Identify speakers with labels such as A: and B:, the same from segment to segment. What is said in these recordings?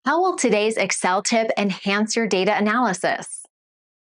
A: How will today's Excel tip enhance your data analysis?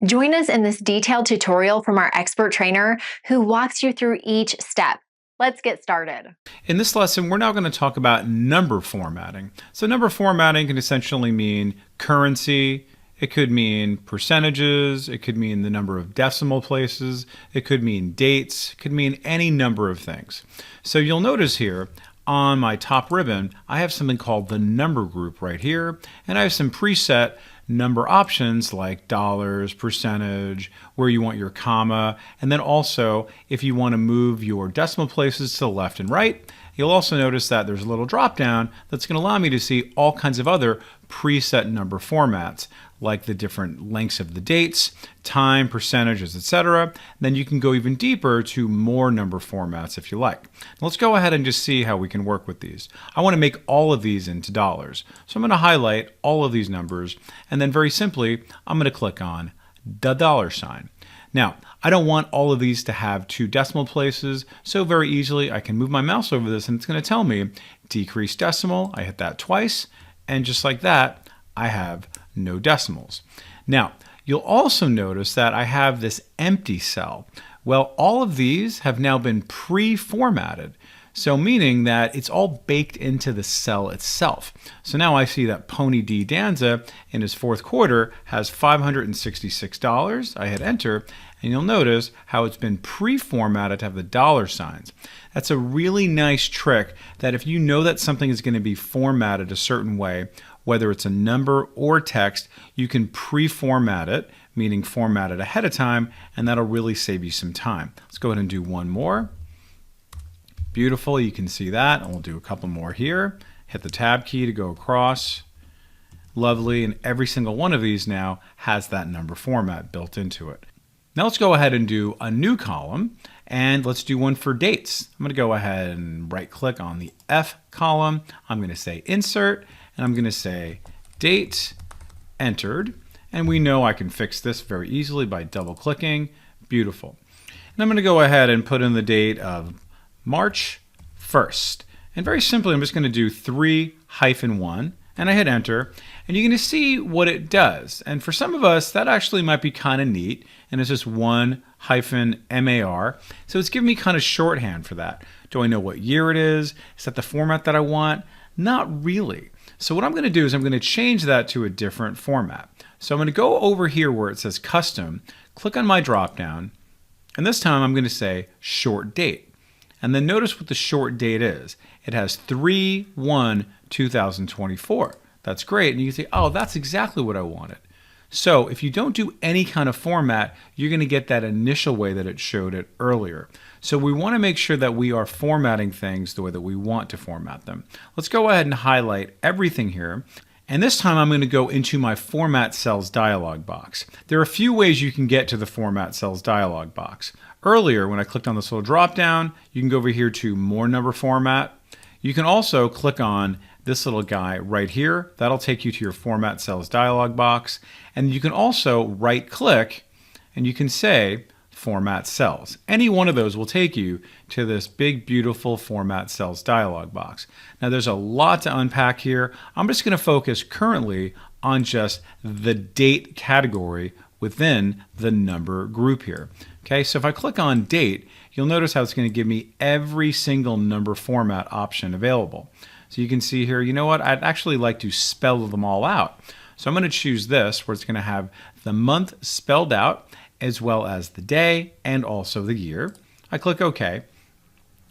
A: Join us in this detailed tutorial from our expert trainer who walks you through each step. Let's get started.
B: In this lesson, we're now going to talk about number formatting. So number formatting can essentially mean currency. It could mean percentages. It could mean the number of decimal places. It could mean dates. It could mean any number of things. So you'll notice here on my top ribbon, I have something called the number group right here, and I have some preset number options like dollars, percentage, where you want your comma, and then also if you want to move your decimal places to the left and right. You'll also notice that there's a little drop down that's going to allow me to see all kinds of other preset number formats, like the different lengths of the dates, time, percentages, etc. Then you can go even deeper to more number formats if you like. Now let's go ahead and just see how we can work with these. I want to make all of these into dollars. So I'm going to highlight all of these numbers, and then very simply, I'm going to click on the dollar sign. Now, I don't want all of these to have two decimal places, so very easily I can move my mouse over this and it's going to tell me decrease decimal. I hit that twice, and just like that, I have no decimals. Now, you'll also notice that I have this empty cell. Well, all of these have now been pre-formatted. So meaning that it's all baked into the cell itself. So now I see that Pony D Danza in his fourth quarter has $566. I hit enter, and you'll notice how it's been pre-formatted to have the dollar signs. That's a really nice trick that if you know that something is going to be formatted a certain way, whether it's a number or text, you can pre-format it, meaning format it ahead of time, and that'll really save you some time. Let's go ahead and do one more. Beautiful, you can see that, and we'll do a couple more here. Hit the tab key to go across. Lovely, and every single one of these now has that number format built into it. Now let's go ahead and do a new column, and let's do one for dates. I'm going to go ahead and right click on the F column. I'm going to say insert, and I'm going to say date entered, and we know I can fix this very easily by double clicking. Beautiful. And I'm going to go ahead and put in the date of March 1st. And very simply, I'm just going to do 3-1, and I hit enter, and you're going to see what it does. And for some of us, that actually might be kind of neat, and it's just 1-MAR. So it's giving me kind of shorthand for that. Do I know what year it is? Is that the format that I want? Not really. So what I'm going to do is I'm going to change that to a different format. So I'm going to go over here where it says custom, click on my drop down, and this time I'm going to say short date. And then notice what the short date is. It has 3/1/2024. That's great. And you can say, oh, that's exactly what I wanted. So if you don't do any kind of format, you're going to get that initial way that it showed it earlier. So we want to make sure that we are formatting things the way that we want to format them. Let's go ahead and highlight everything here. And this time I'm going to go into my Format Cells dialog box. There are a few ways you can get to the Format Cells dialog box. Earlier, when I clicked on this little drop down, you can go over here to More Number Format. You can also click on this little guy right here. That'll take you to your Format Cells dialog box. And you can also right click and you can say Format Cells. Any one of those will take you to this big, beautiful Format Cells dialog box. Now there's a lot to unpack here. I'm just going to focus currently on just the date category within the number group here. Okay, so if I click on date, you'll notice how it's going to give me every single number format option available. So you can see here, you know what, I'd actually like to spell them all out. So I'm going to choose this where it's going to have the month spelled out as well as the day and also the year. I click OK.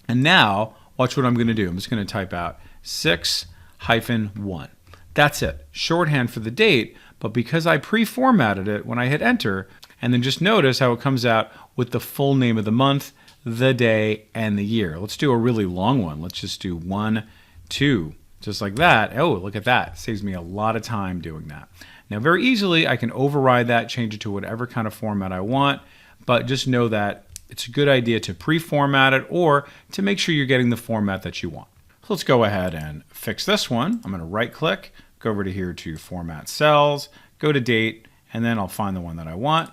B: And now watch what I'm going to do. I'm just going to type out 6-1. That's it. Shorthand for the date, but because I pre-formatted it when I hit enter, and then just notice how it comes out with the full name of the month, the day, and the year. Let's do a really long one. Let's just do 1, 2, just like that. Oh, look at that. It saves me a lot of time doing that. Now, very easily, I can override that, change it to whatever kind of format I want, but just know that it's a good idea to pre-format it or to make sure you're getting the format that you want. So let's go ahead and fix this one. I'm going to right-click, go over to here to Format Cells, go to Date, and then I'll find the one that I want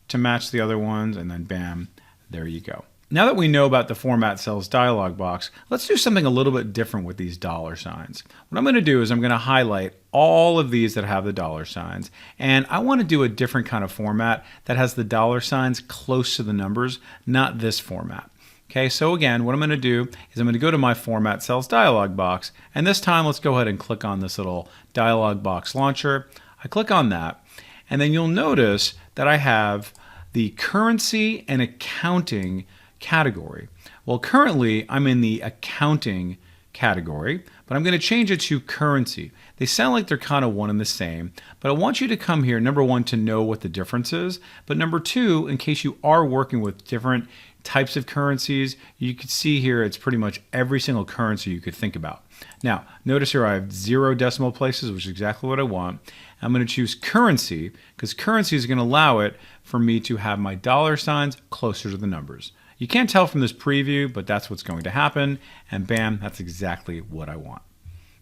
B: to match the other ones, and then bam, there you go. Now that we know about the format cells dialog box, let's do something a little bit different with these dollar signs. What I'm going to do is I'm going to highlight all of these that have the dollar signs, and I want to do a different kind of format that has the dollar signs close to the numbers, not this format. Okay, so again, what I'm going to do is I'm going to go to my format cells dialog box, and this time let's go ahead and click on this little dialog box launcher. I click on that, and then you'll notice that I have the currency and accounting category. Well, currently I'm in the accounting category, but I'm going to change it to currency. They sound like they're kind of one and the same, but I want you to come here, number one, to know what the difference is, but number two, in case you are working with different types of currencies, you can see here it's pretty much every single currency you could think about. Now, notice here I have 0 decimal places, which is exactly what I want. I'm going to choose currency because currency is going to allow it for me to have my dollar signs closer to the numbers. You can't tell from this preview, but that's what's going to happen, and bam, that's exactly what I want.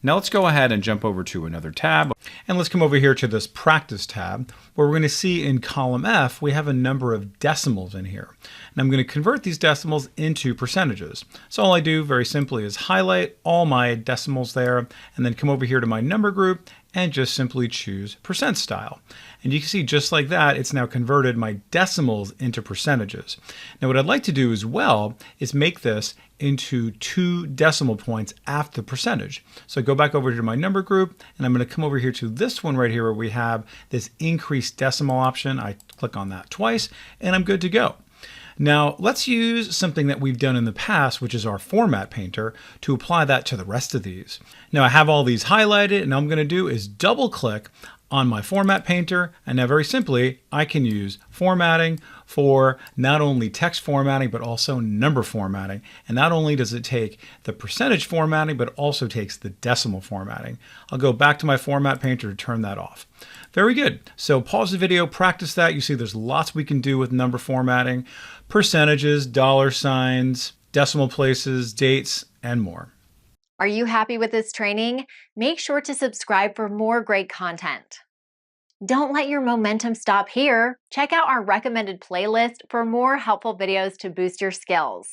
B: Now let's go ahead and jump over to another tab, and let's come over here to this practice tab, where we're going to see in column F, we have a number of decimals in here. And I'm going to convert these decimals into percentages. So all I do very simply is highlight all my decimals there, and then come over here to my number group, and just simply choose percent style. And you can see just like that, it's now converted my decimals into percentages. Now what I'd like to do as well is make this into 2 decimal points after the percentage. So I go back over to my number group, and I'm going to come over here to this one right here where we have this increased decimal option. I click on that twice, and I'm good to go. Now let's use something that we've done in the past, which is our format painter, to apply that to the rest of these. Now I have all these highlighted, and all I'm going to do is double click on my format painter, and now very simply I can use formatting for not only text formatting but also number formatting. And not only does it take the percentage formatting but also takes the decimal formatting. I'll go back to my format painter to turn that off. Very good. So pause the video, practice that. You see there's lots we can do with number formatting, percentages, dollar signs, decimal places, dates, and more.
A: Are you happy with this training? Make sure to subscribe for more great content. Don't let your momentum stop here. Check out our recommended playlist for more helpful videos to boost your skills.